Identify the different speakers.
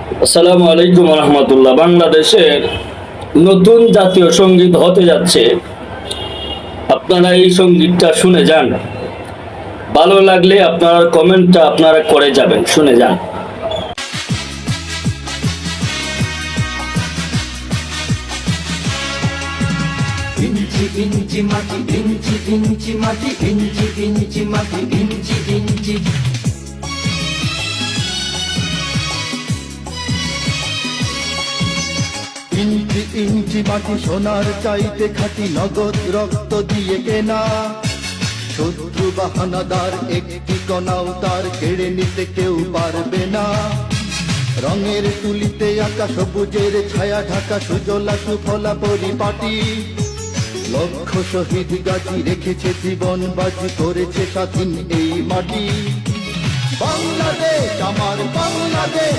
Speaker 1: আসসালামু আলাইকুম রহমতুল্লাহ। বাংলাদেশের নতুন জাতীয় সঙ্গীত হতে যাচ্ছে, আপনারা এই সঙ্গীতটা শুনে যান। ভালো লাগলে আপনার কমেন্টটা আপনারা করে যাবেন, শুনে যান।
Speaker 2: ইঞ্চি ইঞ্চি মাটি, ইঞ্চি ইঞ্চি মাটি, ইঞ্চি ইঞ্চি মাটি, ইঞ্চি ইঞ্চি।
Speaker 3: ইঞ্চি ইঞ্চি মাটি সোনার চাইতে খাঁটি, নগদ রক্ত দিয়ে কেনা। শত্রু বাহানাদার একটি কণাও তার কেড়ে নিতে কেউ পারবে না। রঙের তুলিতে আঁকা সবুজের ছায়া ঢাকা সুজলা সুফলা পরিপাটি। লক্ষ শহীদ গাজী রেখেছে জীবন বাজি, করেছে স্বাধীন এই মাটি। বাংলাদেশ আমার বাংলাদেশ।